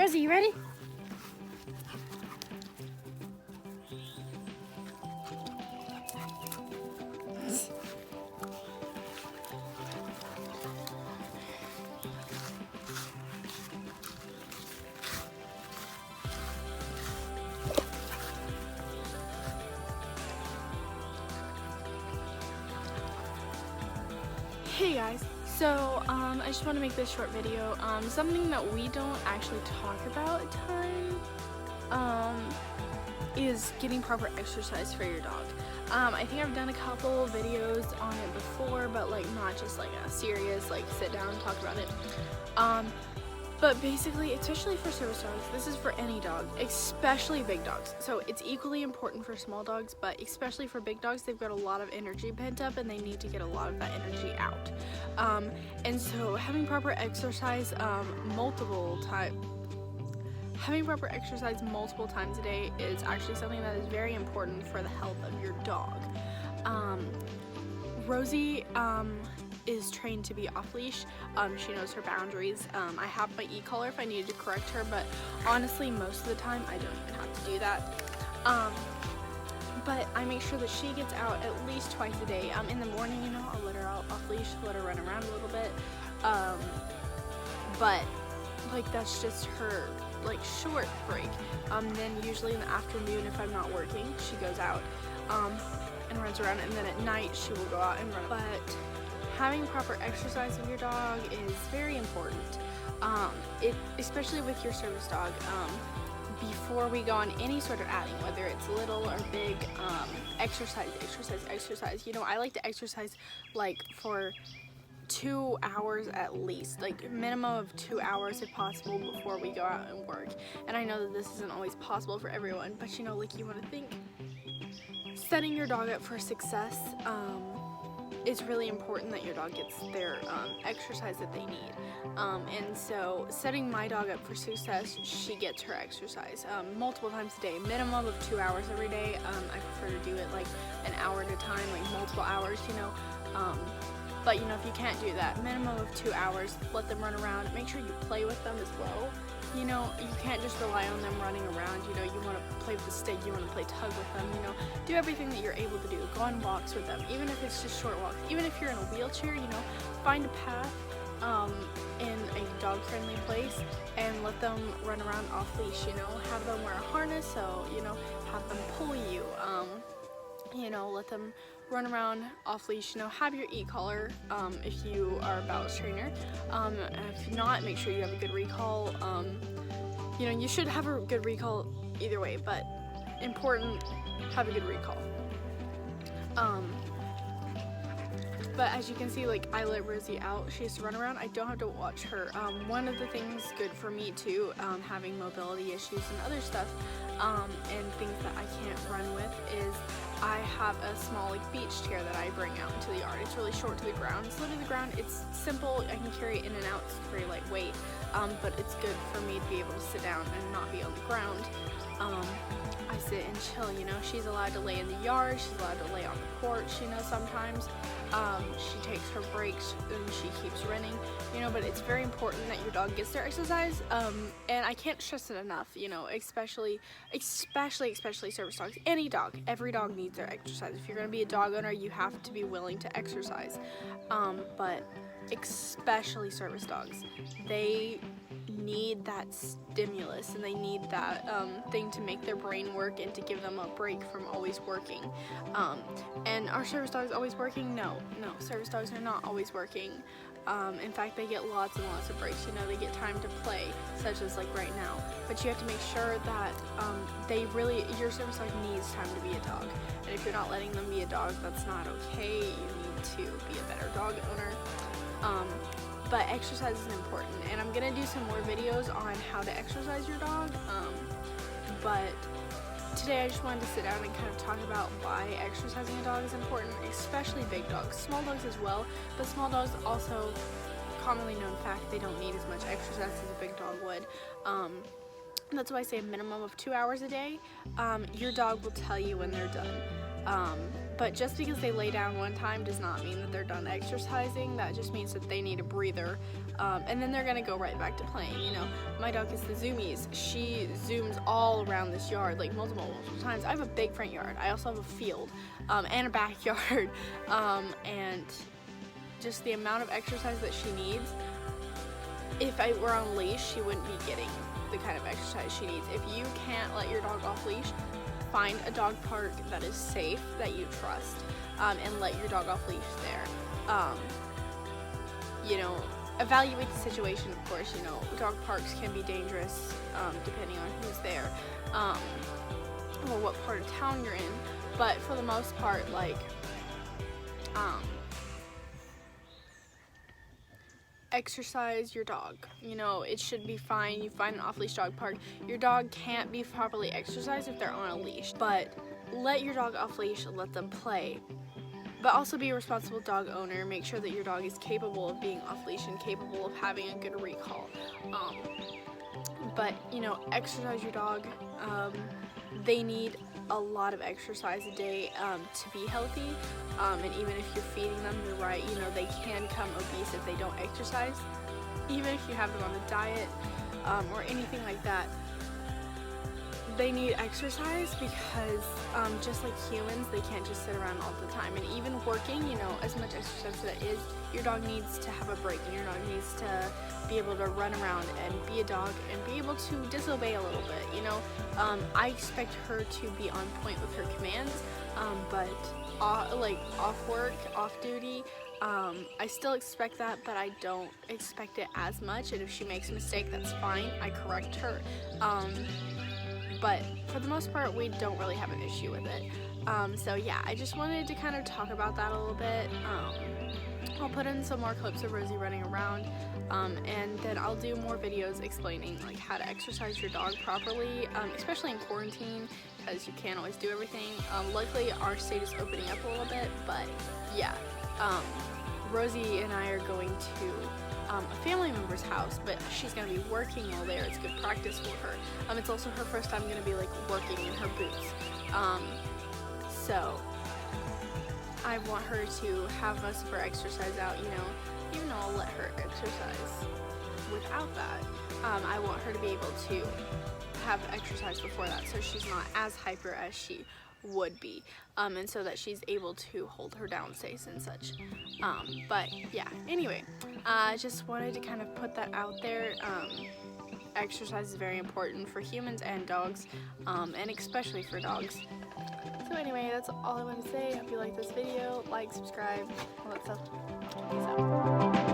Rosie, you ready? Hey guys, so I just want to make this short video. Something that we don't actually talk about a ton is getting proper exercise for your dog. I think I've done a couple videos on it before, but like not just like a serious like sit down and talk about it. But basically, especially for service dogs, this is for any dog, especially big dogs. So it's equally important for small dogs, but especially for big dogs, they've got a lot of energy pent up and they need to get a lot of that energy out. And so having proper exercise multiple times a day is actually something that is very important for the health of your dog. Rosie is trained to be off leash. She knows her boundaries. I have my e-collar if I needed to correct her, but honestly most of the time I don't even have to do that. But I make sure that she gets out at least twice a day. In the morning, you know, I'll let her out off leash, let her run around a little bit. But like that's just her like short break. Then usually in the afternoon, if I'm not working, she goes out and runs around, and then at night she will go out and run. But having proper exercise of your dog is very important, especially with your service dog. Before we go on any sort of outing, whether it's little or big, exercise. You know, I like to exercise like for 2 hours at least, like minimum of 2 hours if possible before we go out and work. And I know that this isn't always possible for everyone, but you know, like you want to think setting your dog up for success. It's really important that your dog gets their exercise that they need. And so setting my dog up for success, she gets her exercise multiple times a day, minimum of 2 hours every day. I prefer to do it like an hour at a time, like multiple hours, you know. But you know, if you can't do that, minimum of 2 hours, let them run around. Make sure you play with them as well. You know, you can't just rely on them running around. You know, you want to play with the stick, you want to play tug with them, you know. Do everything that you're able to do. Go on walks with them, even if it's just short walks. Even if you're in a wheelchair, you know, find a path in a dog-friendly place and let them run around off leash, you know. Have them wear a harness, so, you know, have them pull you. You know, let them run around off leash, you know, have your e-collar if you are a balance trainer. If not, make sure you have a good recall. You know, you should have a good recall either way, but important, have a good recall. But as you can see, like I let Rosie out, she has to run around, I don't have to watch her. One of the things good for me too, having mobility issues and other stuff, and things that I can't run with, is I have a small like beach chair that I bring out into the yard. It's really short to the ground. It's low to the ground. It's simple. I can carry it in and out. It's very lightweight, but it's good for me to be able to sit down and not be on the ground. I sit and chill, you know. She's allowed to lay in the yard. She's allowed to lay on the porch, you know, sometimes. She takes her breaks and she keeps running, you know, but it's very important that your dog gets their exercise. And I can't stress it enough, you know, especially service dogs. Any dog, every dog needs their exercise. If you're going to be a dog owner, you have to be willing to exercise. But especially service dogs, they need that stimulus and they need that thing to make their brain work and to give them a break from always working. And are service dogs always working? No, service dogs are not always working. In fact, they get lots and lots of breaks. You know, they get time to play, such as like right now. But you have to make sure that your service dog needs time to be a dog. And if you're not letting them be a dog, that's not okay. You need to be a better dog owner. But exercise is important, and I'm gonna do some more videos on how to exercise your dog. But today I just wanted to sit down and kind of talk about why exercising a dog is important, especially big dogs. Small dogs as well, but small dogs also, commonly known fact, they don't need as much exercise as a big dog would. That's why I say a minimum of 2 hours a day. Your dog will tell you when they're done. But just because they lay down one time does not mean that they're done exercising. That just means that they need a breather, and then they're gonna go right back to playing. You know, my dog is the Zoomies. She zooms all around this yard, like multiple times. I have a big front yard. I also have a field and a backyard, and just the amount of exercise that she needs. If I were on a leash, she wouldn't be getting the kind of exercise she needs. If you can't let your dog off leash, find a dog park that is safe, that you trust, and let your dog off leash there. You know, evaluate the situation, of course. You know, dog parks can be dangerous depending on who's there, or what part of town you're in, but for the most part, like, exercise your dog. You know, it should be fine. You find an off-leash dog park. Your dog can't be properly exercised if they're on a leash, but let your dog off leash, let them play. But also be a responsible dog owner. Make sure that your dog is capable of being off leash and capable of having a good recall. But, you know, exercise your dog. They need a lot of exercise a day to be healthy, and even if you're feeding them the right, you know, they can come obese if they don't exercise. Even if you have them on a diet or anything like that, they need exercise because just like humans, they can't just sit around all the time. And even working, you know, as much exercise as that is, your dog needs to have a break, and your dog needs to be able to run around and be a dog and be able to disobey a little bit, you know. I expect her to be on point with her commands, but like off work, off duty, I still expect that, but I don't expect it as much. And if she makes a mistake, that's fine. I correct her. But for the most part, we don't really have an issue with it. So yeah, I just wanted to kind of talk about that a little bit. I'll put in some more clips of Rosie running around, and then I'll do more videos explaining like how to exercise your dog properly, especially in quarantine, because you can't always do everything. Luckily, our state is opening up a little bit, but yeah, Rosie and I are going to a family member's house, but she's going to be working while there. It's good practice for her. It's also her first time going to be like working in her boots. So I want her to have most of her exercise out, you know, even though I'll let her exercise without that. I want her to be able to have exercise before that, so she's not as hyper as she would be, and so that she's able to hold her down stays and such. But yeah, anyway, I just wanted to kind of put that out there. Exercise is very important for humans and dogs, and especially for dogs. So anyway, that's all I want to say. I hope you like this video. Like, subscribe, all that stuff. Peace out.